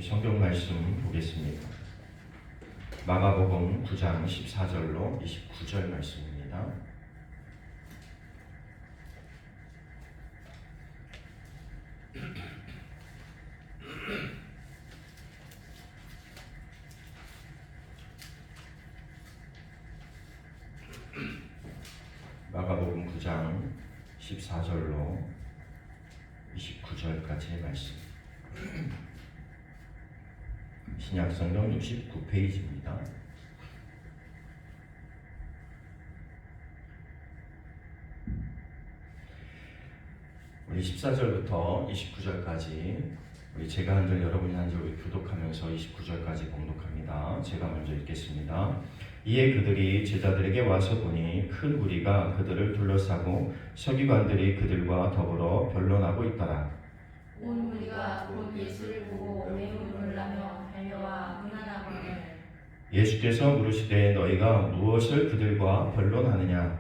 성경 말씀 보겠습니다. 마가복음 9장 14절로 29절 말씀입니다. 마가복음 9장 14절로 29절까지의 말씀. 신약성경 69페이지입니다. 우리 14절부터 29절까지 제가 한 절 여러분이 한 절 교독하면서 29절까지 봉독합니다. 제가 먼저 읽겠습니다. 이에 그들이 제자들에게 와서 보니 큰 무리가 그들을 둘러싸고 서기관들이 그들과 더불어 변론하고 있더라. 온 무리가 곧 예수를 보고 매우 놀라며 달려와 문안하거늘 예수께서 물으시되 너희가 무엇을 그들과 변론하느냐?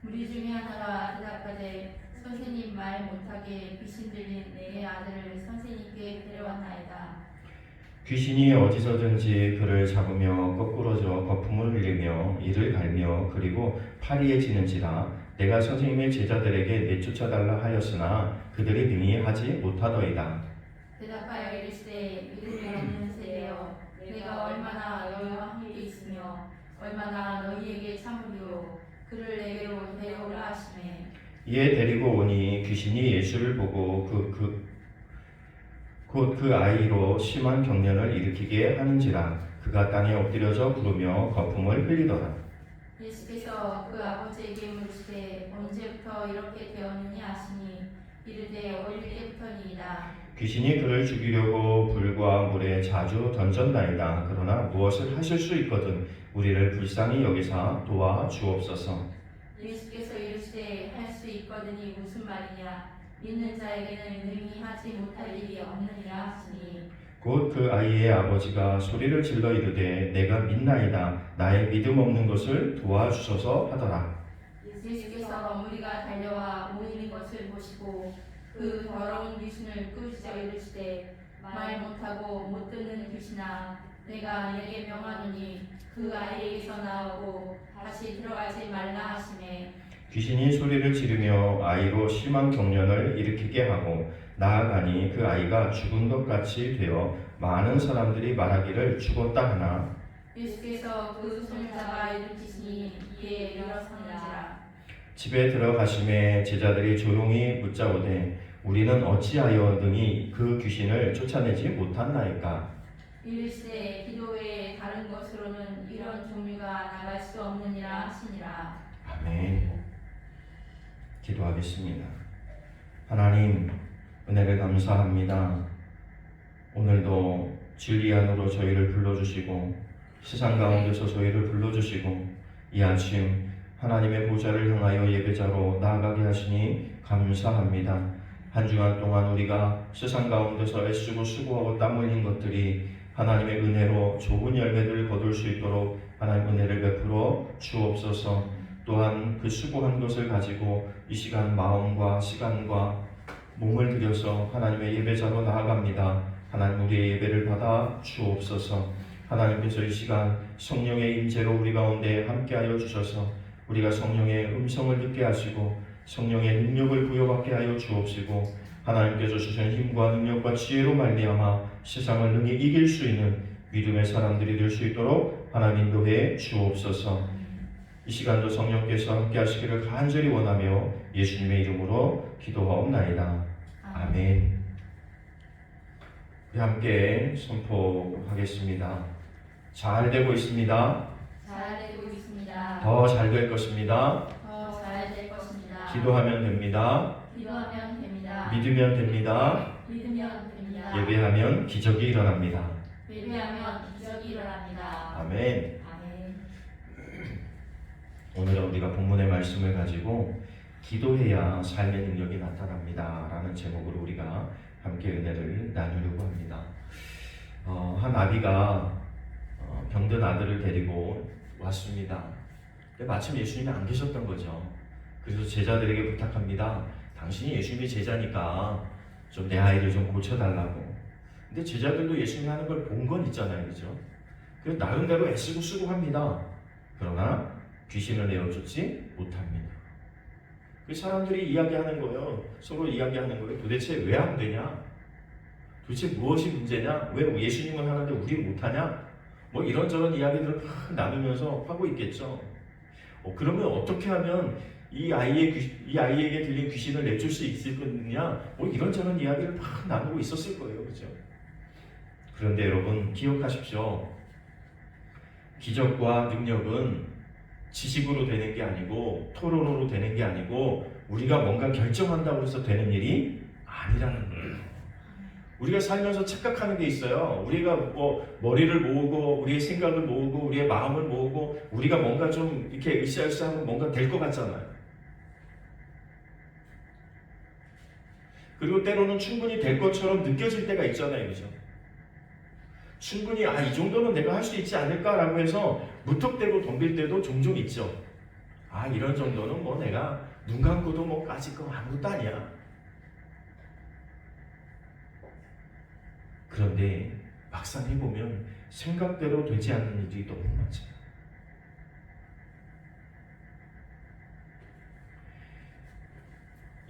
무리 중에 하나가 대답하되 선생님 말 못하게 귀신 들린 내 아들을 선생님께 데려왔나이다. 귀신이 어디서든지 그를 잡으며 거꾸러져 거품을 흘리며 이를 갈며 그리고 파리해지는지라 내가 선생님의 제자들에게 내쫓아달라 하였으나 그들이 능히 하지 못하더이다. 대답하여 이르시되 믿음이 없는 세대여 내가 얼마나 너희와 함께 있으며 얼마나 너희에게 참으리요 그를 내게로 데려오라 하시매 이에 데리고 오니 귀신이 예수를 보고 곧 그 아이로 심한 경련을 일으키게 하는지라 그가 땅에 엎드려져 부르며 거품을 흘리더라. 예수께서 그 아버지에게 물으시되 언제부터 이렇게 되었느냐 하시니 이르되 어릴 때부터니이다. 귀신이 그를 죽이려고 불과 물에 자주 던졌나이다. 그러나 무엇을 하실 수 있거든 우리를 불쌍히 여기사 도와 주옵소서. 예수께서 이르시되 할 수 있거든이 무슨 말이냐 믿는 자에게는 능히 하지 못할 일이 없느니라 하시니 곧 그 아이의 아버지가 소리를 질러 이르되 내가 믿나이다. 나의 믿음 없는 것을 도와주소서 하더라. 예수께서 무리가 달려와 모이는 것을 보시고 그 더러운 귀신을 꾸짖어 이르시되 말 못하고 못 듣는 귀신아 내가 내게 명하노니 그 아이에게서 나오고 다시 들어가지 말라 하시매 귀신이 소리를 지르며 아이로 심한 경련을 일으키게 하고 나아가니 그 아이가 죽은 것 같이 되어 많은 사람들이 말하기를 죽었다 하나 예수께서 그 손을 잡아 일으키시니 이에 일어서는지라. 집에 들어가심에 제자들이 조용히 묻자오되 우리는 어찌하여 능히 그 귀신을 쫓아내지 못한나이까? 이르시되 기도 외에 다른 것으로는 이런 종류가 나갈 수 없느니라 하시니라. 아멘. 기도하겠습니다. 하나님 은혜를 감사합니다. 오늘도 진리 안으로 저희를 불러주시고 세상 가운데서 저희를 불러주시고 이 아침 하나님의 보좌를 향하여 예배자로 나아가게 하시니 감사합니다. 한 주간 동안 우리가 세상 가운데서 애쓰고 수고하고 땀 흘린 것들이 하나님의 은혜로 좋은 열매들을 거둘 수 있도록 하나님 은혜를 베풀어 주옵소서. 또한 그 수고한 것을 가지고 이 시간 마음과 시간과 몸을 들여서 하나님의 예배자로 나아갑니다. 하나님 우리의 예배를 받아 주옵소서. 하나님께서 이 시간 성령의 임재로 우리 가운데 함께하여 주셔서 우리가 성령의 음성을 듣게 하시고 성령의 능력을 부여받게 하여 주옵시고 하나님께서 주신 힘과 능력과 지혜로 말미암아 세상을 능히 이길 수 있는 믿음의 사람들이 될 수 있도록 하나님 인도해 주옵소서. 이 시간도 성령께서 함께 하시기를 간절히 원하며 예수님의 이름으로 기도하옵나이다. 아멘. 우리 함께 선포하겠습니다. 잘 되고 있습니다. 잘 되고 있습니다. 더 잘 될 것입니다. 더 잘 될 것입니다. 기도하면 됩니다. 기도하면 됩니다. 믿으면 됩니다. 믿으면 됩니다. 예배하면 기적이 일어납니다. 예배하면 기적이 일어납니다. 아멘. 아멘. 오늘은 우리가 본문의 말씀을 가지고 기도해야 삶의 능력이 나타납니다 라는 제목으로 우리가 함께 은혜를 나누려고 합니다. 한 아비가 병든 아들을 데리고 왔습니다. 근데 마침 예수님이 안 계셨던 거죠. 그래서 제자들에게 부탁합니다. 당신이 예수님의 제자니까 좀 내 아이를 좀 고쳐달라고. 근데 제자들도 예수님이 하는 걸 본 건 있잖아요, 그죠? 그래서 나름대로 애쓰고 수고합니다. 그러나 귀신을 내어쫓지 못합니다. 그 사람들이 이야기하는 거예요. 서로 이야기하는 거예요. 도대체 왜 안 되냐? 도대체 무엇이 문제냐? 왜 예수님은 하는데 우리 못하냐? 뭐 이런저런 이야기들을 막 나누면서 하고 있겠죠. 그러면 어떻게 하면 이 아이에게 들린 귀신을 내줄 수 있을 거냐? 뭐 이런저런 이야기를 막 나누고 있었을 거예요, 그죠? 그런데 여러분 기억하십시오. 기적과 능력은 지식으로 되는 게 아니고 토론으로 되는 게 아니고 우리가 뭔가 결정한다고 해서 되는 일이 아니라는 거예요. 우리가 살면서 착각하는 게 있어요. 우리가 뭐 머리를 모으고 우리의 생각을 모으고 우리의 마음을 모으고 우리가 뭔가 좀 이렇게 으쌰으쌰하면 뭔가 될 것 같잖아요. 그리고 때로는 충분히 될 것처럼 느껴질 때가 있잖아요, 그죠? 충분히 이 정도는 내가 할 수 있지 않을까라고 해서 무턱대고 덤빌 때도 종종 있죠. 이런 정도는 뭐 내가 눈 감고도 뭐 까짓 거 아무것도 아니야. 그런데 막상 해보면 생각대로 되지 않는 일이 너무 많잖아요.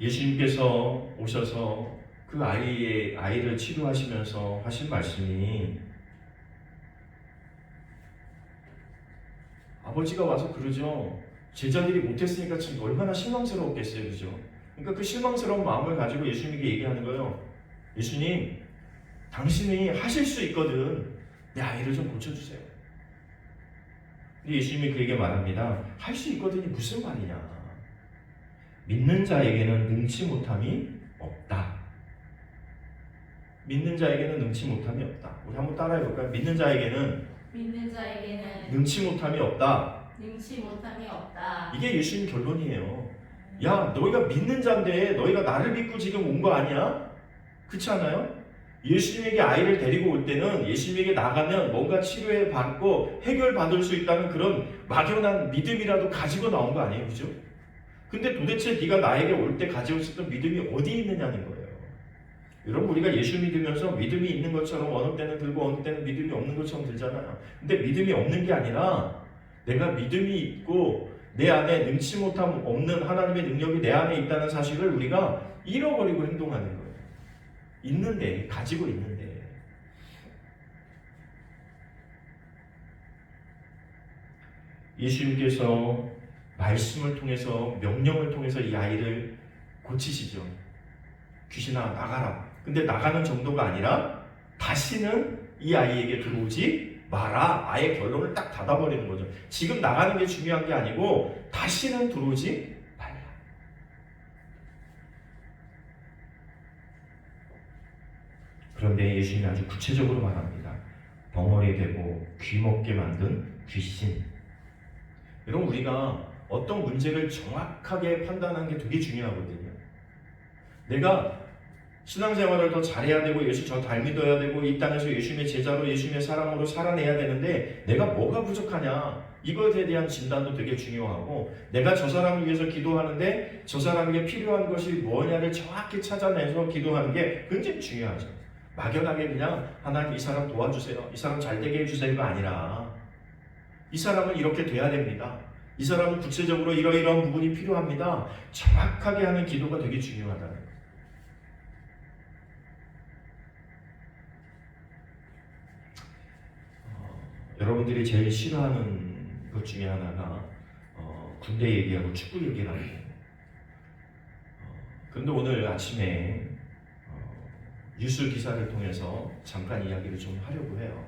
예수님께서 오셔서 그 아이를 치료하시면서 하신 말씀이 아버지가 와서 그러죠. 제자들이 못했으니까 참 얼마나 실망스러웠겠어요, 그죠? 그러니까 그 실망스러운 마음을 가지고 예수님에게 얘기하는 거예요. 예수님, 당신이 하실 수 있거든. 내 아이를 좀 고쳐주세요. 근데 예수님이 그에게 말합니다. 할 수 있거든이 무슨 말이냐? 믿는 자에게는 능치 못함이 없다. 믿는 자에게는 능치 못함이 없다. 우리 한번 따라해 볼까요? 믿는 자에게는 능치 못함이 없다. 이게 예수님 결론이에요. 야, 너희가 믿는 자인데 너희가 나를 믿고 지금 온 거 아니야? 그렇지 않아요? 예수님에게 아이를 데리고 올 때는 예수님에게 나가면 뭔가 치료해 받고 해결 받을 수 있다는 그런 막연한 믿음이라도 가지고 나온 거 아니에요, 그죠? 근데 도대체 네가 나에게 올 때 가지고 있었던 믿음이 어디 있느냐는 거예요. 여러분, 우리가 예수 믿으면서 믿음이 있는 것처럼 어느 때는 들고 어느 때는 믿음이 없는 것처럼 들잖아요. 근데 믿음이 없는 게 아니라 내가 믿음이 있고 내 안에 능치 못함 없는 하나님의 능력이 내 안에 있다는 사실을 우리가 잃어버리고 행동하는 거예요. 있는데, 가지고 있는데. 예수님께서 말씀을 통해서, 명령을 통해서 이 아이를 고치시죠. 귀신아, 나가라. 근데 나가는 정도가 아니라 다시는 이 아이에게 들어오지 마라. 아예 결론을 딱 닫아버리는 거죠. 지금 나가는 게 중요한 게 아니고 다시는 들어오지 말라. 그런데 예수님이 아주 구체적으로 말합니다. 벙어리 되고 귀먹게 만든 귀신. 여러분, 우리가 어떤 문제를 정확하게 판단하는 게 되게 중요하거든요. 내가 신앙생활을 더 잘해야 되고 예수 저 잘 믿어야 되고 이 땅에서 예수님의 제자로 예수님의 사랑으로 살아내야 되는데 내가 뭐가 부족하냐, 이것에 대한 진단도 되게 중요하고, 내가 저 사람을 위해서 기도하는데 저 사람에게 필요한 것이 뭐냐를 정확히 찾아내서 기도하는 게 굉장히 중요하죠. 막연하게 그냥 하나님 이 사람 도와주세요, 이 사람 잘 되게 해주세요가 아니라 이 사람은 이렇게 돼야 됩니다, 이 사람은 구체적으로 이러이러한 부분이 필요합니다, 정확하게 하는 기도가 되게 중요하다는 거예요. 여러분들이 제일 싫어하는 것 중에 하나가 군대 얘기하고 축구 얘기를 하는 거예요. 그런데 오늘 아침에 뉴스 기사를 통해서 잠깐 이야기를 좀 하려고 해요.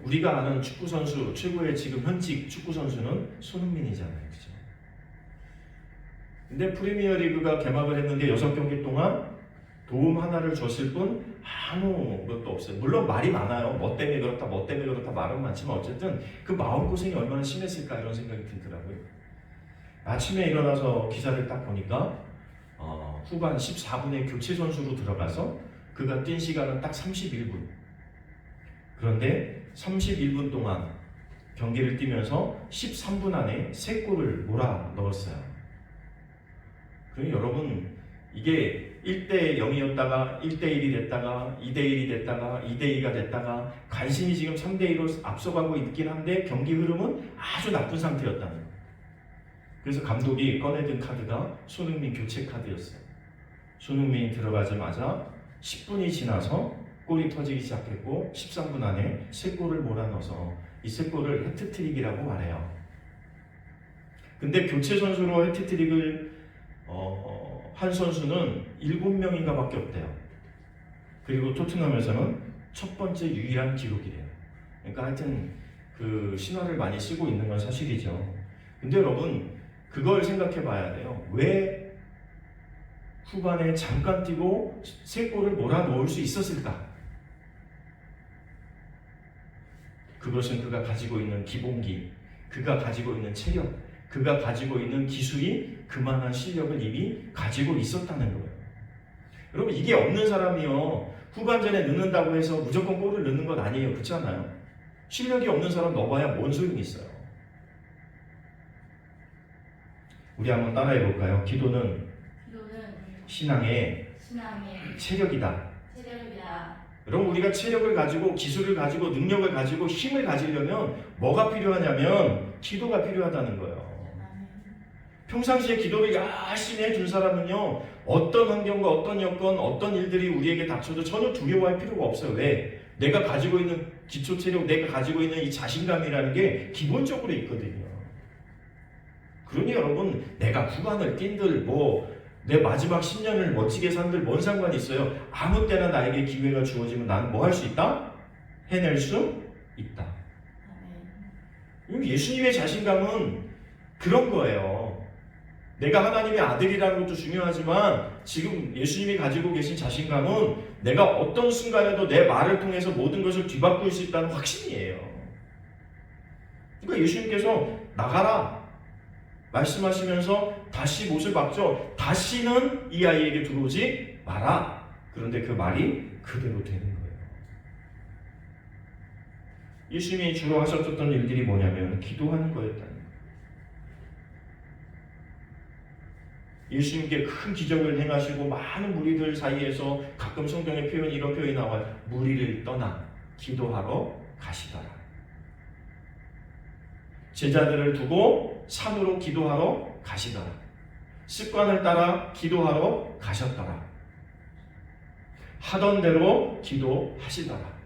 우리가 아는 축구 선수, 최고의 지금 현직 축구 선수는 손흥민이잖아요, 그죠? 근데 프리미어리그가 개막을 했는데 6경기 동안 도움 하나를 줬을 뿐 아무것도 없어요. 물론 말이 많아요. 뭐 때문에 그렇다, 뭐 때문에 그렇다 말은 많지만 어쨌든 그 마음고생이 얼마나 심했을까 이런 생각이 들더라고요. 아침에 일어나서 기사를 딱 보니까 후반 14분에 교체 선수로 들어가서 그가 뛴 시간은 딱 31분. 그런데 31분 동안 경기를 뛰면서 13분 안에 3골을 몰아 넣었어요. 그럼 여러분, 이게 1대 0이었다가 1대 1이 됐다가 2대 1이 됐다가 2대 2가 됐다가 간신히 지금 3대 2로 앞서가고 있긴 한데 경기 흐름은 아주 나쁜 상태였다는 거예요. 그래서 감독이 꺼내든 카드가 손흥민 교체 카드였어요. 손흥민이 들어가자마자 10분이 지나서 골이 터지기 시작했고 13분 안에 3골을 몰아넣어서 이 3골을 해트트릭이라고 말해요. 근데 교체 선수로 해트트릭을 한 선수는 7명인가 밖에 없대요. 그리고 토트넘에서는 첫 번째 유일한 기록이래요. 그러니까 하여튼 그 신화를 많이 쓰고 있는 건 사실이죠. 근데 여러분 그걸 생각해 봐야 돼요. 왜 후반에 잠깐 뛰고 3골을 몰아넣을 수 있었을까? 그것은 그가 가지고 있는 기본기, 그가 가지고 있는 체력, 그가 가지고 있는 기술이 그만한 실력을 이미 가지고 있었다는 거예요. 여러분 이게 없는 사람이요 후반전에 넣는다고 해서 무조건 골을 넣는 건 아니에요. 그렇지 않아요? 실력이 없는 사람 넣어봐야 뭔 소용이 있어요. 우리 한번 따라해 볼까요? 기도는 신앙의 체력이다. 여러분 우리가 체력을 가지고 기술을 가지고 능력을 가지고 힘을 가지려면 뭐가 필요하냐면 기도가 필요하다는 거예요. 평상시에 기도를 열심히 해준 사람은요 어떤 환경과 어떤 여건 어떤 일들이 우리에게 닥쳐도 전혀 두려워할 필요가 없어요. 왜? 내가 가지고 있는 기초 체력, 내가 가지고 있는 이 자신감이라는 게 기본적으로 있거든요. 그러니 여러분 내가 후반을 뛴들 내 마지막 10년을 멋지게 산들 뭔 상관이 있어요. 아무 때나 나에게 기회가 주어지면 나는 뭐 할 수 있다? 해낼 수 있다. 예수님의 자신감은 그런 거예요. 내가 하나님의 아들이라는 것도 중요하지만 지금 예수님이 가지고 계신 자신감은 내가 어떤 순간에도 내 말을 통해서 모든 것을 뒤바꿀 수 있다는 확신이에요. 그러니까 예수님께서 나가라 말씀하시면서 다시 못을 박죠. 다시는 이 아이에게 들어오지 마라. 그런데 그 말이 그대로 되는 거예요. 예수님이 주로 하셨던 일들이 뭐냐면 기도하는 거였다는 거예요. 예수님께 큰 기적을 행하시고 많은 무리들 사이에서 가끔 성경의 표현 이런 표현이 나와요. 무리를 떠나 기도하러 가시더라. 제자들을 두고 산으로 기도하러 가시더라. 습관을 따라 기도하러 가셨더라. 하던 대로 기도하시더라.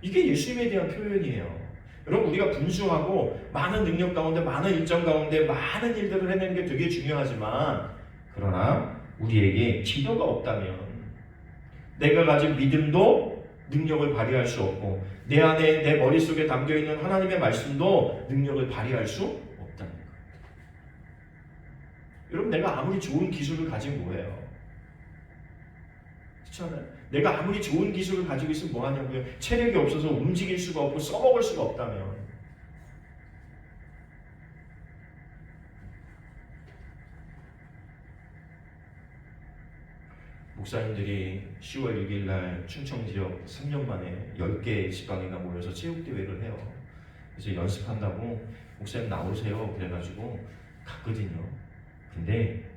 이게 예수님에 대한 표현이에요. 여러분 우리가 분수하고 많은 능력 가운데 많은 일정 가운데 많은 일들을 해내는 게 되게 중요하지만 그러나 우리에게 기도가 없다면 내가 가진 믿음도 능력을 발휘할 수 없고 내 안에 내 머릿속에 담겨있는 하나님의 말씀도 능력을 발휘할 수 없다는 거예요. 여러분 내가 아무리 좋은 기술을 가진 뭐예요? 그렇지 않아요? 내가 아무리 좋은 기술을 가지고 있으면 뭐하냐고요? 체력이 없어서 움직일 수가 없고 써먹을 수가 없다면 목사님들이 10월 6일 날 충청 지역 3년 만에 10개 지방이나 모여서 체육대회를 해요. 그래서 연습한다고 목사님 나오세요 그래가지고 갔거든요. 근데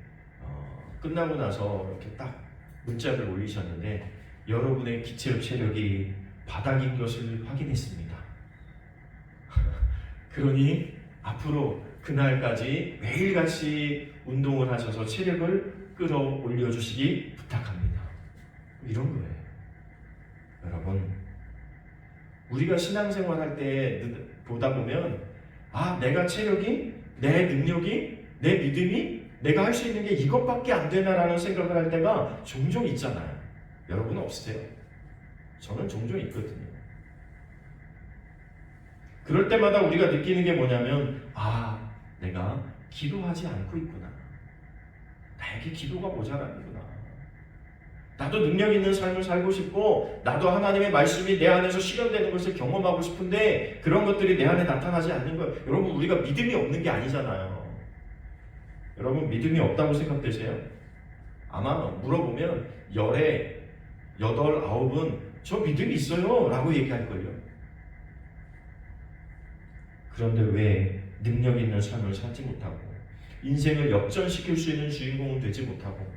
끝나고 나서 이렇게 딱 문자를 올리셨는데 여러분의 기체력 체력이 바닥인 것을 확인했습니다. 그러니 앞으로 그날까지 매일같이 운동을 하셔서 체력을 끌어올려 주시기 부탁합니다. 이런 거예요. 여러분 우리가 신앙생활 할 때 보다 보면 내가 체력이 내 능력이 내 믿음이 내가 할 수 있는 게 이것밖에 안 되나라는 생각을 할 때가 종종 있잖아요. 여러분은 없으세요? 저는 종종 있거든요. 그럴 때마다 우리가 느끼는 게 뭐냐면 내가 기도하지 않고 있구나. 나에게 기도가 모자라는구나. 나도 능력 있는 삶을 살고 싶고 나도 하나님의 말씀이 내 안에서 실현되는 것을 경험하고 싶은데 그런 것들이 내 안에 나타나지 않는 거예요. 여러분 우리가 믿음이 없는 게 아니잖아요. 여러분 믿음이 없다고 생각되세요? 아마 물어보면 10에 8, 9은 저 믿음이 있어요 라고 얘기할걸요. 그런데 왜 능력 있는 삶을 살지 못하고 인생을 역전시킬 수 있는 주인공은 되지 못하고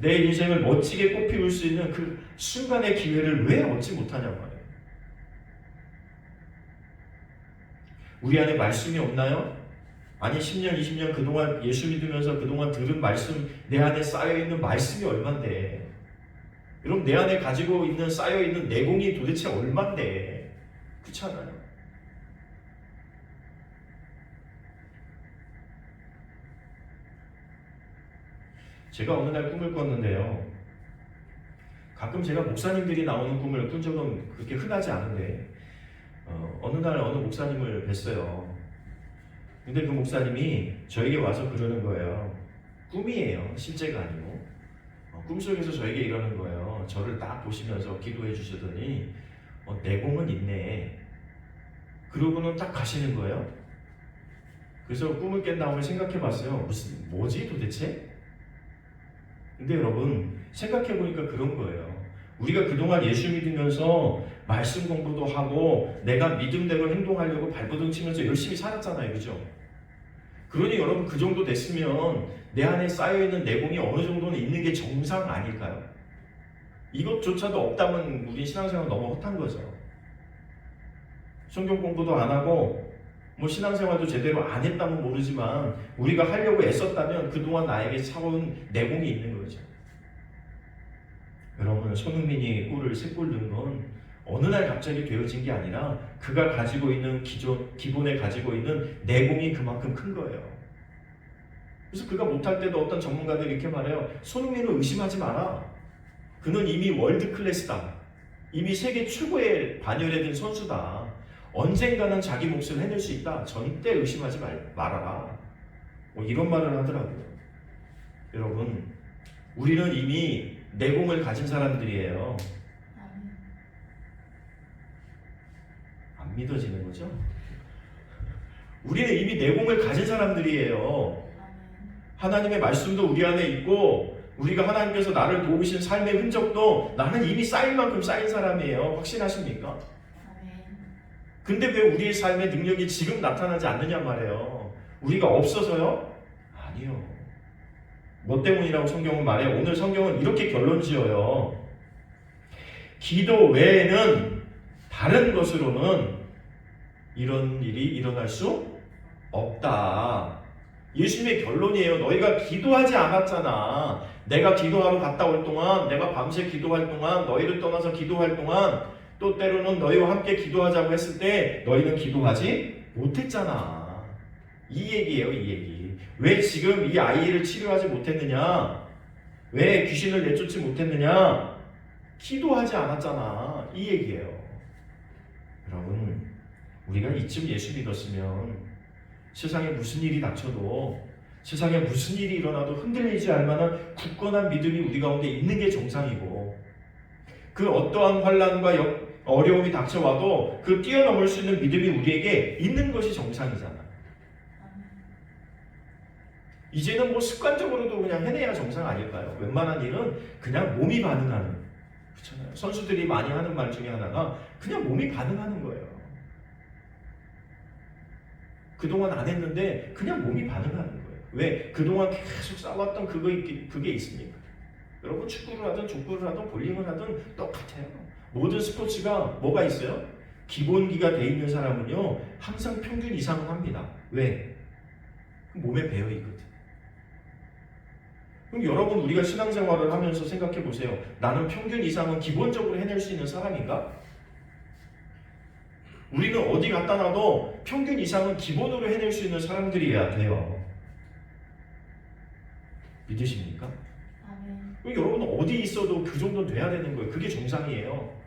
내 인생을 멋지게 꽃피울 수 있는 그 순간의 기회를 왜 얻지 못하냐고 말이에요. 우리 안에 말씀이 없나요? 아니 10년, 20년 그동안 예수 믿으면서 그동안 들은 말씀, 내 안에 쌓여있는 말씀이 얼만데, 여러분 내 안에 가지고 있는 쌓여있는 내공이 도대체 얼만데, 그렇지 않아요? 제가 어느 날 꿈을 꿨는데요, 가끔 제가 목사님들이 나오는 꿈을 꾼 적은 그렇게 흔하지 않은데 어느 날 어느 목사님을 뵀어요. 근데 그 목사님이 저에게 와서 그러는 거예요. 꿈이에요. 실제가 아니고. 꿈속에서 저에게 이러는 거예요. 저를 딱 보시면서 기도해 주시더니 내공은 있네. 그러고는 딱 가시는 거예요. 그래서 꿈을 깬 다음에 생각해 봤어요. 뭐지 도대체? 근데 여러분 생각해 보니까 그런 거예요. 우리가 그동안 예수 믿으면서 말씀 공부도 하고 내가 믿음대로 행동하려고 발버둥 치면서 열심히 살았잖아요. 그죠? 그러니 여러분 그 정도 됐으면 내 안에 쌓여있는 내공이 어느 정도는 있는 게 정상 아닐까요? 이것조차도 없다면 우리 신앙생활 너무 헛한 거죠. 성경 공부도 안 하고 뭐 신앙생활도 제대로 안 했다면 모르지만 우리가 하려고 애썼다면 그동안 나에게 차온 내공이 있는 거죠. 여러분 손흥민이 골을 3골 넣은 건 어느 날 갑자기 되어진 게 아니라 그가 가지고 있는 기본에 가지고 있는 내공이 그만큼 큰 거예요. 그래서 그가 못할 때도 어떤 전문가들이 이렇게 말해요. 손흥민을 의심하지 마라. 그는 이미 월드 클래스다. 이미 세계 최고의 반열에 든 선수다. 언젠가는 자기 몫을 해낼 수 있다. 절대 의심하지 말아라. 뭐 이런 말을 하더라고요. 여러분, 우리는 이미 내공을 가진 사람들이에요. 안 믿어지는 거죠? 우리는 이미 내공을 가진 사람들이에요. 하나님의 말씀도 우리 안에 있고 우리가 하나님께서 나를 도우신 삶의 흔적도 나는 이미 쌓인 만큼 쌓인 사람이에요. 확신하십니까? 근데 왜 우리의 삶의 능력이 지금 나타나지 않느냐 말이에요. 우리가 없어서요? 아니요. 뭐 때문이라고 성경은 말해요. 오늘 성경은 이렇게 결론 지어요. 기도 외에는 다른 것으로는 이런 일이 일어날 수 없다. 예수님의 결론이에요. 너희가 기도하지 않았잖아. 내가 기도하러 갔다 올 동안, 내가 밤새 기도할 동안, 너희를 떠나서 기도할 동안, 또 때로는 너희와 함께 기도하자고 했을 때 너희는 기도하지 못했잖아. 이 얘기예요, 이 얘기. 왜 지금 이 아이를 치료하지 못했느냐? 왜 귀신을 내쫓지 못했느냐? 기도하지 않았잖아. 이 얘기예요. 여러분, 우리가 이쯤 예수 믿었으면 세상에 무슨 일이 닥쳐도, 세상에 무슨 일이 일어나도 흔들리지 않을 만한 굳건한 믿음이 우리 가운데 있는 게 정상이고, 그 어떠한 환난과 어려움이 닥쳐와도 그 뛰어넘을 수 있는 믿음이 우리에게 있는 것이 정상이잖아. 이제는 뭐 습관적으로도 그냥 해내야 정상 아닐까요? 웬만한 일은 그냥 몸이 반응하는, 그렇잖아요. 선수들이 많이 하는 말 중에 하나가 그냥 몸이 반응하는 거예요. 그동안 안 했는데 그냥 몸이 반응하는 거예요. 왜? 그동안 계속 쌓아왔던 그게 있습니까? 여러분 축구를 하든 족구를 하든 볼링을 하든 똑같아요. 모든 스포츠가 뭐가 있어요? 기본기가 돼 있는 사람은요 항상 평균 이상은 합니다. 왜? 몸에 배어 있거든. 그럼 여러분 우리가 신앙생활을 하면서 생각해 보세요. 나는 평균 이상은 기본적으로 해낼 수 있는 사람인가? 우리는 어디 갖다 놔도 평균 이상은 기본으로 해낼 수 있는 사람들이어야 돼요. 믿으십니까? 아멘. 여러분은 어디 있어도 그 정도는 돼야 되는 거예요. 그게 정상이에요.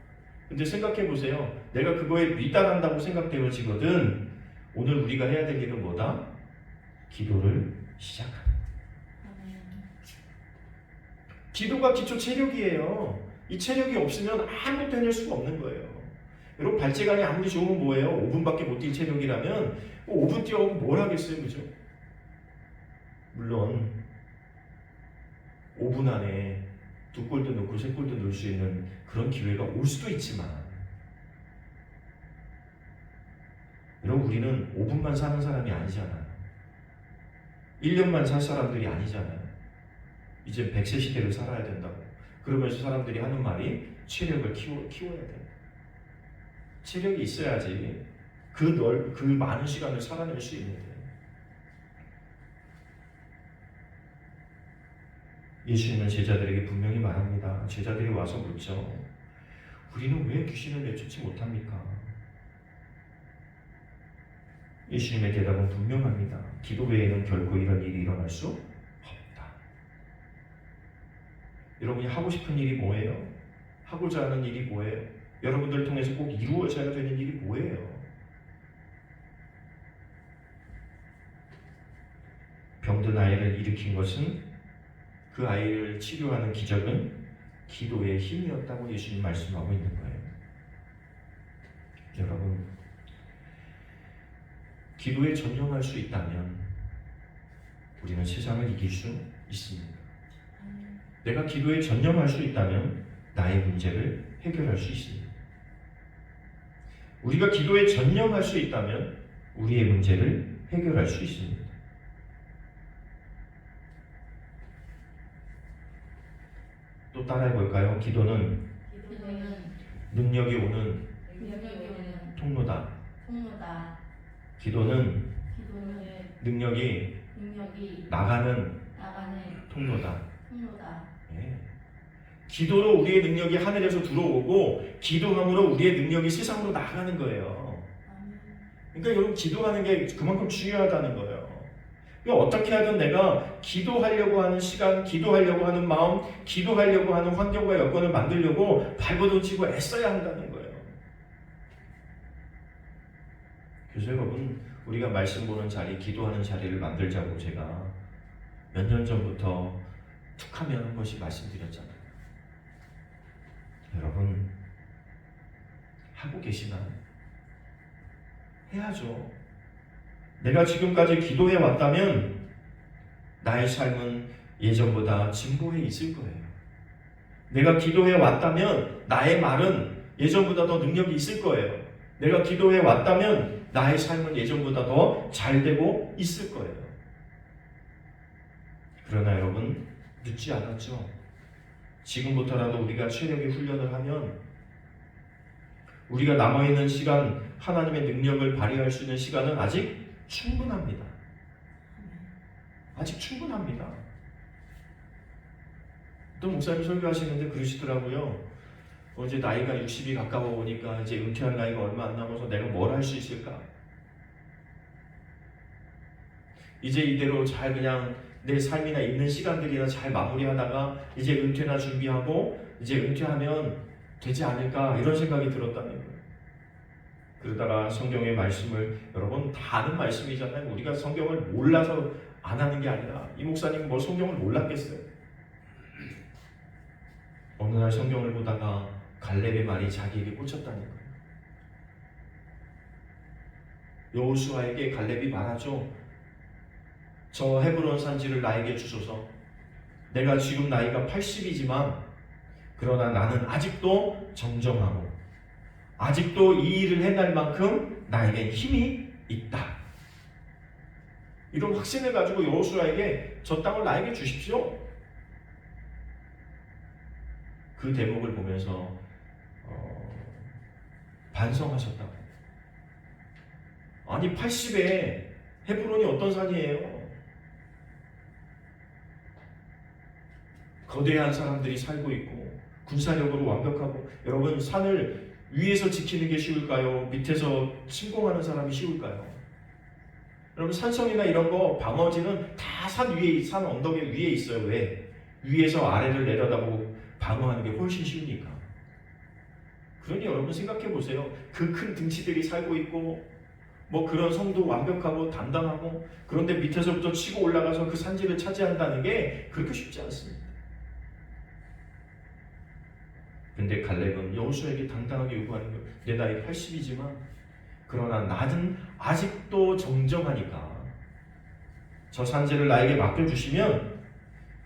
근데 생각해 보세요. 내가 그거에 미달한다고 생각되어지거든. 오늘 우리가 해야 될 일은 뭐다? 기도를 시작하는. 아멘. 기도가 기초 체력이에요. 이 체력이 없으면 아무것도 해낼 수가 없는 거예요. 여러분 발재간이 아무리 좋으면 뭐예요? 5분밖에 못 뛸 체력이라면 5분 뛰어오면 뭘 하겠어요, 그죠? 물론 5분 안에 2골도 넣고 3골도 넣을 수 있는 그런 기회가 올 수도 있지만 여러분 우리는 5분만 사는 사람이 아니잖아요. 1년만 살 사람들이 아니잖아요. 이제 100세 시대를 살아야 된다고. 그러면서 사람들이 하는 말이 체력을 키워야 돼. 체력이 있어야지 그 많은 시간을 살아낼 수 있는데. 예수님은 제자들에게 분명히 말합니다. 제자들이 와서 묻죠. 우리는 왜 귀신을 내쫓지 못합니까? 예수님의 대답은 분명합니다. 기도 외에는 결코 이런 일이 일어날 수 없다. 여러분이 하고 싶은 일이 뭐예요? 하고자 하는 일이 뭐예요? 여러분들을 통해서 꼭 이루어져야 되는 일이 뭐예요? 병든 아이를 일으킨 것은 그 아이를 치료하는 기적은 기도의 힘이었다고 예수님 말씀하고 있는 거예요. 여러분, 기도에 전념할 수 있다면 우리는 세상을 이길 수 있습니다. 내가 기도에 전념할 수 있다면 나의 문제를 해결할 수 있습니다. 우리가 기도에 전념할 수 있다면 우리의 문제를 해결할 수 있습니다. 또 따라해 볼까요? 기도는 능력이 오는 통로다. 기도는 능력이 나가는 통로다. 예. 기도로 우리의 능력이 하늘에서 들어오고 기도함으로 우리의 능력이 세상으로 나가는 거예요. 그러니까 여러분 기도하는 게 그만큼 중요하다는 거예요. 그러니까 어떻게 하든 내가 기도하려고 하는 시간, 기도하려고 하는 마음, 기도하려고 하는 환경과 여건을 만들려고 발버둥치고 애써야 한다는 거예요. 그래서 여러분 우리가 말씀 보는 자리, 기도하는 자리를 만들자고 제가 몇 년 전부터 툭하면 한 번씩 말씀드렸잖아요. 여러분 하고 계시나요? 해야죠. 내가 지금까지 기도해 왔다면 나의 삶은 예전보다 진보해 있을 거예요. 내가 기도해 왔다면 나의 말은 예전보다 더 능력이 있을 거예요. 내가 기도해 왔다면 나의 삶은 예전보다 더 잘되고 있을 거예요. 그러나 여러분 늦지 않았죠. 지금부터라도 우리가 체력의 훈련을 하면 우리가 남아있는 시간, 하나님의 능력을 발휘할 수 있는 시간은 아직 충분합니다. 아직 충분합니다. 또 목사님 설교하시는데 그러시더라고요. 이제 나이가 60이 가까워 오니까 이제 은퇴할 나이가 얼마 안 남아서 내가 뭘 할 수 있을까? 이제 이대로 잘 그냥 내 삶이나 있는 시간들이나 잘 마무리하다가 이제 은퇴나 준비하고 이제 은퇴하면 되지 않을까 이런 생각이 들었다는 거예요. 그러다가 성경의 말씀을 여러분 다 아는 말씀이잖아요. 우리가 성경을 몰라서 안 하는 게 아니라 이 목사님 뭐 성경을 몰랐겠어요? 어느 날 성경을 보다가 갈렙의 말이 자기에게 꽂혔다는 거예요. 여호수아에게 갈렙이 말하죠. 저 헤브론 산지를 나에게 주소서. 내가 지금 나이가 80이지만 그러나 나는 아직도 정정하고 아직도 이 일을 해낼 만큼 나에겐 힘이 있다. 이런 확신을 가지고 여호수아에게 저 땅을 나에게 주십시오. 그 대목을 보면서 반성하셨다고. 아니 80에 헤브론이 어떤 산이에요? 거대한 사람들이 살고 있고 군사력으로 완벽하고 여러분 산을 위에서 지키는 게 쉬울까요? 밑에서 침공하는 사람이 쉬울까요? 여러분 산성이나 이런 거 방어지는 다 산 위에 산 언덕에 위에 있어요. 왜? 위에서 아래를 내려다보고 방어하는 게 훨씬 쉬우니까. 그러니 여러분 생각해 보세요. 그 큰 등치들이 살고 있고 뭐 그런 성도 완벽하고 단단하고 그런데 밑에서부터 치고 올라가서 그 산지를 차지한다는 게 그렇게 쉽지 않습니다. 근데 갈렙은 여호수아에게 당당하게 요구하는 거예요. 내 나이 80이지만 그러나 나는 아직도 정정하니까 저 산지를 나에게 맡겨주시면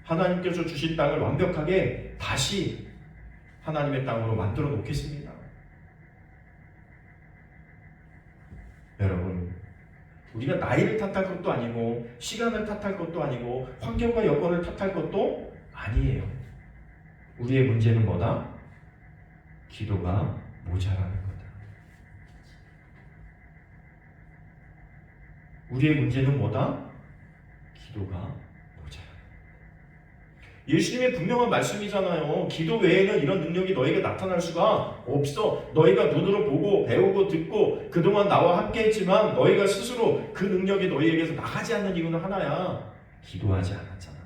하나님께서 주신 땅을 완벽하게 다시 하나님의 땅으로 만들어 놓겠습니다. 여러분 우리가 나이를 탓할 것도 아니고 시간을 탓할 것도 아니고 환경과 여건을 탓할 것도 아니에요. 우리의 문제는 뭐다? 기도가 모자라는 거다. 우리의 문제는 뭐다? 기도가 모자라. 예수님의 분명한 말씀이잖아요. 기도 외에는 이런 능력이 너에게 나타날 수가 없어. 너희가 눈으로 보고 배우고 듣고 그동안 나와 함께 했지만 너희가 스스로 그 능력이 너희에게서 나가지 않는 이유는 하나야. 기도하지 않았잖아.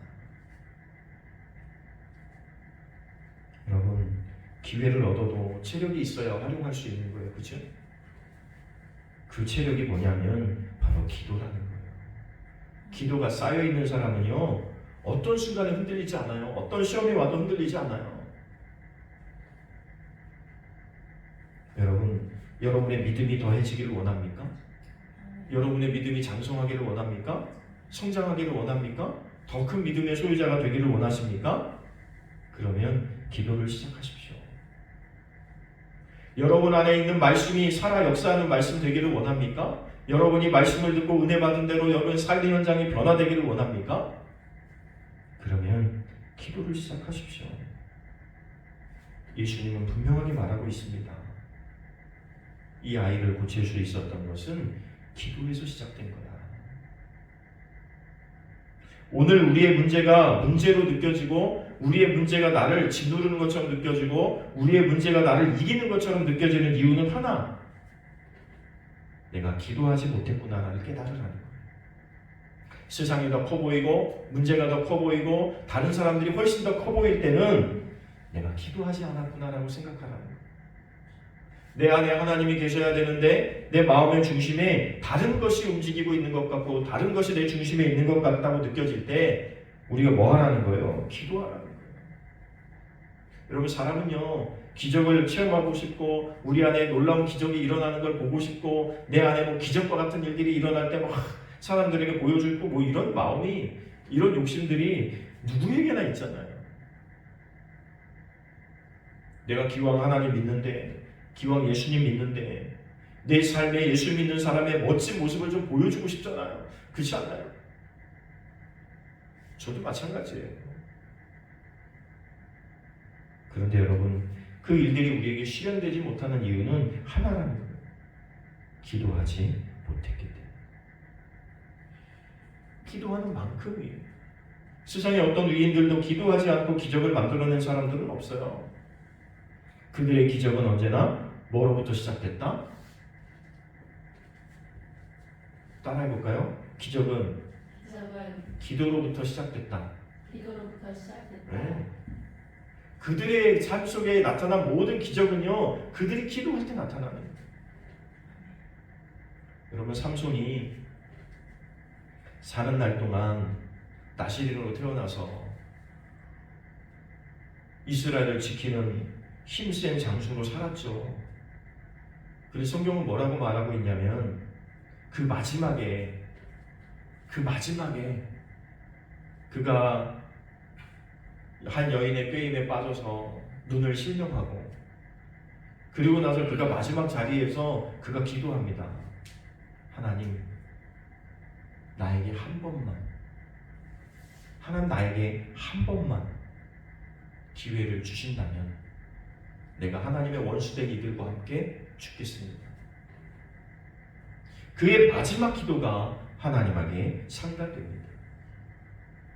여러분, 기회를 얻어도 체력이 있어야 활용할 수 있는 거예요. 그죠? 그 체력이 뭐냐면 바로 기도라는 거예요. 기도가 쌓여있는 사람은요, 어떤 순간에 흔들리지 않아요. 어떤 시험이 와도 흔들리지 않아요. 여러분, 여러분의 믿음이 더해지기를 원합니까? 여러분의 믿음이 장성하기를 원합니까? 성장하기를 원합니까? 더 큰 믿음의 소유자가 되기를 원하십니까? 그러면 기도를 시작하십시오. 여러분 안에 있는 말씀이 살아 역사하는 말씀 되기를 원합니까? 여러분이 말씀을 듣고 은혜 받은 대로 여러분 삶의 현장이 변화되기를 원합니까? 그러면 기도를 시작하십시오. 예수님은 분명하게 말하고 있습니다. 이 아이를 고칠 수 있었던 것은 기도에서 시작된 거야. 오늘 우리의 문제가 문제로 느껴지고 우리의 문제가 나를 짓누르는 것처럼 느껴지고 우리의 문제가 나를 이기는 것처럼 느껴지는 이유는 하나, 내가 기도하지 못했구나를 깨달으라는 거예요. 세상이 더 커 보이고 문제가 더 커 보이고 다른 사람들이 훨씬 더 커 보일 때는 내가 기도하지 않았구나라고 생각하라는 거예요. 내 안에 하나님이 계셔야 되는데 내 마음의 중심에 다른 것이 움직이고 있는 것 같고 다른 것이 내 중심에 있는 것 같다고 느껴질 때 우리가 뭐 하라는 거예요? 기도하라는 거예요. 여러분, 사람은요, 기적을 체험하고 싶고 우리 안에 놀라운 기적이 일어나는 걸 보고 싶고 내 안에 뭐 기적과 같은 일들이 일어날 때 막 사람들에게 보여주고 뭐 이런 마음이, 이런 욕심들이 누구에게나 있잖아요. 내가 기왕 하나님 믿는데, 기왕 예수님 믿는데 내 삶에 예수 믿는 사람의 멋진 모습을 좀 보여주고 싶잖아요. 그렇지 않나요? 저도 마찬가지예요. 그런데 여러분, 그 일들이 우리에게 실현되지 못하는 이유는 하나라는 거예요. 기도하지 못했기 때문에. 기도하는 만큼이에요. 세상에 어떤 의인들도 기도하지 않고 기적을 만들어낸 사람들은 없어요. 그들의 기적은 언제나 뭐로부터 시작됐다? 따라해볼까요? 기적은 기도로부터 시작됐다. 기도로부터 시작됐다. 네. 그들의 삶 속에 나타난 모든 기적은요, 그들이 기도할 때 나타나는 거예요. 여러분, 삼손이 사는 날 동안 나시린으로 태어나서 이스라엘을 지키는 힘센 장수로 살았죠. 그래서 성경은 뭐라고 말하고 있냐면 그 마지막에 그가 한 여인의 꾀임에 빠져서 눈을 실명하고 그리고 나서 그가 마지막 자리에서 그가 기도합니다. 하나님, 나에게 한 번만, 하나님 나에게 한 번만 기회를 주신다면 내가 하나님의 원수된 이들과 함께 죽겠습니다. 그의 마지막 기도가 하나님에게 상달됩니다.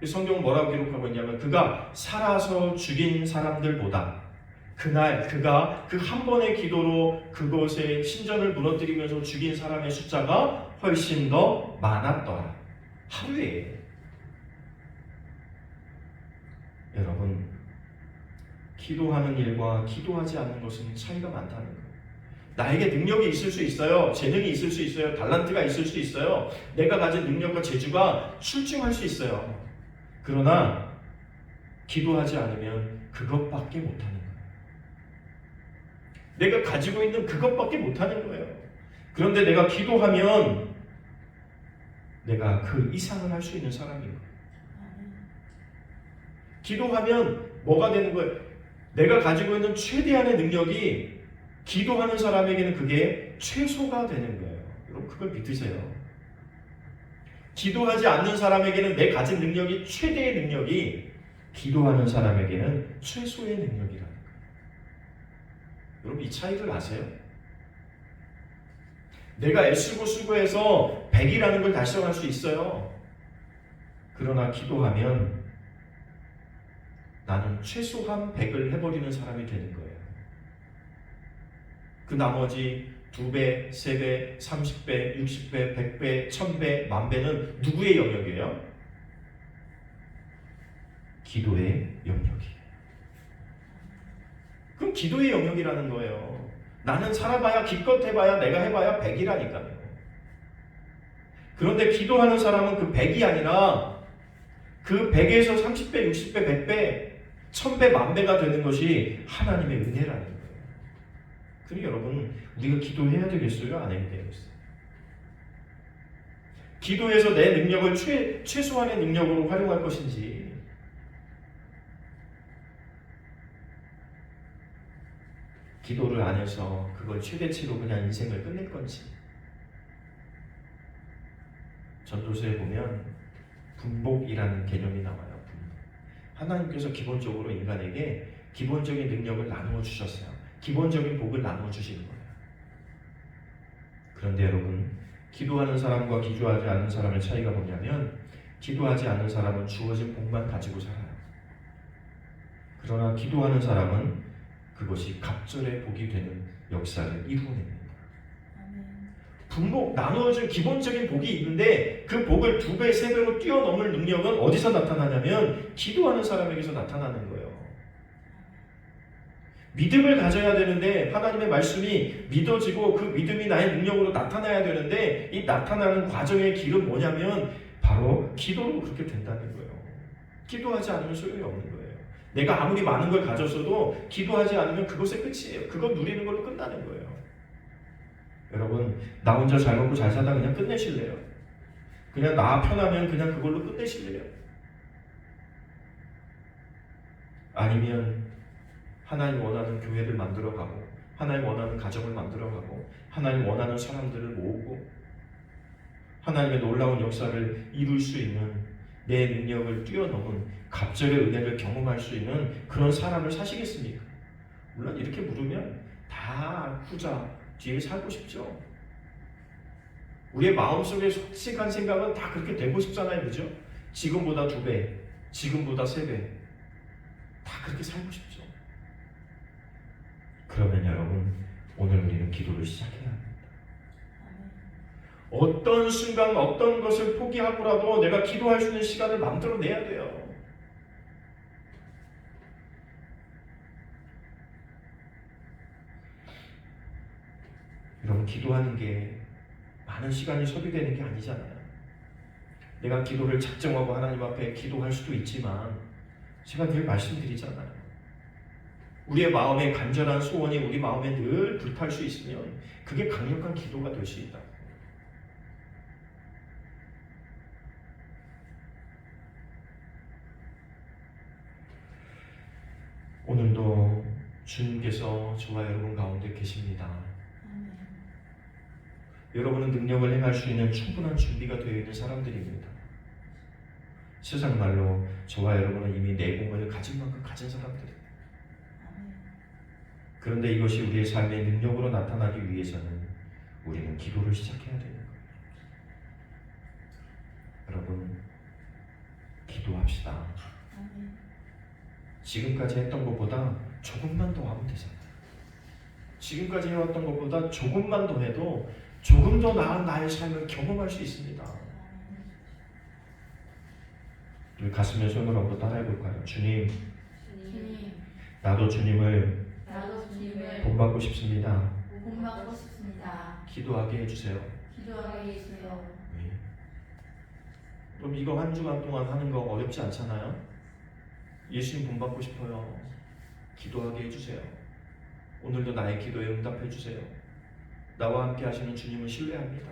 성경은 뭐라고 기록하고 있냐면 그가 살아서 죽인 사람들보다 그날 그가 그 한 번의 기도로 그곳에 신전을 무너뜨리면서 죽인 사람의 숫자가 훨씬 더 많았더라. 하루에. 여러분, 기도하는 일과 기도하지 않는 것은 차이가 많다는 거예요. 나에게 능력이 있을 수 있어요. 재능이 있을 수 있어요. 달란트가 있을 수 있어요. 내가 가진 능력과 재주가 출중할 수 있어요. 그러나 기도하지 않으면 그것밖에 못하는 거예요. 내가 가지고 있는 그것밖에 못하는 거예요. 그런데 내가 기도하면 내가 그 이상을 할 수 있는 사람인 거예요. 기도하면 뭐가 되는 거예요? 내가 가지고 있는 최대한의 능력이 기도하는 사람에게는 그게 최소가 되는 거예요. 여러분, 그걸 믿으세요. 기도하지 않는 사람에게는 내 가진 능력이 최대의 능력이 기도하는 사람에게는 최소의 능력이라는 거예요. 여러분 이 차이를 아세요? 내가 애쓰고 수고해서 100이라는 걸 달성할 수 있어요. 그러나 기도하면 나는 최소한 100을 해버리는 사람이 되는 거예요. 그 나머지 2배, 3배, 30배, 60배, 100배, 1000배, 10,000배는 누구의 영역이에요? 기도의 영역이에요. 그럼 기도의 영역이라는 거예요. 나는 살아봐야 기껏 해봐야 내가 해봐야 100이라니까요. 그런데 기도하는 사람은 그 100이 아니라 그 100에서 30배, 60배, 100배, 1000배, 10,000배가 되는 것이 하나님의 은혜라는 거예요. 그러니 여러분 우리가 기도해야 되겠어요? 안 해야 되겠어요? 기도해서 내 능력을 최소한의 능력으로 활용할 것인지, 기도를 안 해서 그걸 최대치로 그냥 인생을 끝낼 건지. 전도서에 보면 분복이라는 개념이 나와요. 분복. 하나님께서 기본적으로 인간에게 기본적인 능력을 나누어 주셨어요. 기본적인 복을 나누어 주시는 거예요. 그런데 여러분, 기도하는 사람과 기도하지 않는 사람의 차이가 뭐냐면, 기도하지 않는 사람은 주어진 복만 가지고 살아요. 그러나 기도하는 사람은 그것이 갑절의 복이 되는 역사를 이루어냅니다. 분복, 나누어진 기본적인 복이 있는데 그 복을 2배, 3배로 뛰어넘을 능력은 어디서 나타나냐면 기도하는 사람에게서 나타나는 거예요. 믿음을 가져야 되는데 하나님의 말씀이 믿어지고 그 믿음이 나의 능력으로 나타나야 되는데, 이 나타나는 과정의 길은 뭐냐면 바로 기도로 그렇게 된다는 거예요. 기도하지 않으면 소용이 없는 거예요. 내가 아무리 많은 걸 가졌어도 기도하지 않으면 그것의 끝이에요. 그거 누리는 걸로 끝나는 거예요. 여러분, 나 혼자 잘 먹고 잘 살다 그냥 끝내실래요? 그냥 나 편하면 그냥 그걸로 끝내실래요? 아니면 하나님 원하는 교회를 만들어가고, 하나님 원하는 가정을 만들어가고, 하나님 원하는 사람들을 모으고, 하나님의 놀라운 역사를 이룰 수 있는, 내 능력을 뛰어넘은 갑절의 은혜를 경험할 수 있는 그런 사람을 사시겠습니까? 물론 이렇게 물으면 다 후자 뒤에 살고 싶죠. 우리의 마음속에 솔직한 생각은 다 그렇게 되고 싶잖아요. 그죠? 지금보다 2배, 지금보다 3배, 다 그렇게 살고 싶죠. 그러면 여러분, 오늘 우리는 기도를 시작해야 합니다. 어떤 순간 어떤 것을 포기하고라도 내가 기도할 수 있는 시간을 만들어내야 돼요. 여러분, 기도하는 게 많은 시간이 소비되는 게 아니잖아요. 내가 기도를 작정하고 하나님 앞에 기도할 수도 있지만, 제가 늘 말씀드리잖아요. 우리의 마음에 간절한 소원이 우리 마음에 늘 불탈 수 있으면 그게 강력한 기도가 될 수 있다. 오늘도 주님께서 저와 여러분 가운데 계십니다. 여러분은 능력을 행할 수 있는 충분한 준비가 되어 있는 사람들입니다. 세상 말로 저와 여러분은 이미 내공을 가진 만큼 가진 사람들입니다. 그런데 이것이 우리의 삶의 능력으로 나타나기 위해서는 우리는 기도를 시작해야 되는 거예요. 여러분, 기도합시다. 지금까지 했던 것보다 조금만 더 하면 되잖아요. 지금까지 해왔던 것보다 조금만 더 해도 조금 더 나은 나의 삶을 경험할 수 있습니다. 우리 가슴에 손을 얹고 따라해볼까요? 주님, 나도 주님을 본받고 싶습니다. 기도하게 해주세요. 네. 그럼 이거 한 주간 동안 하는 거 어렵지 않잖아요? 예수님 본받고 싶어요. 기도하게 해주세요. 오늘도 나의 기도에 응답해 주세요. 나와 함께 하시는 주님을 신뢰합니다.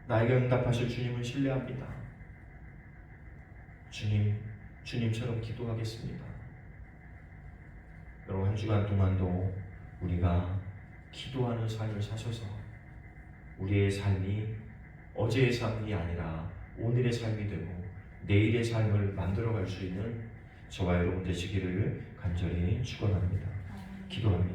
나에게 응답하실 주님을 신뢰합니다. 주님, 주님처럼 기도하겠습니다. 여러분, 한 주간 동안도 우리가 기도하는 삶을 사셔서 우리의 삶이 어제의 삶이 아니라 오늘의 삶이 되고 내일의 삶을 만들어갈 수 있는 저와 여러분 되시기를 간절히 축원합니다. 기도합니다.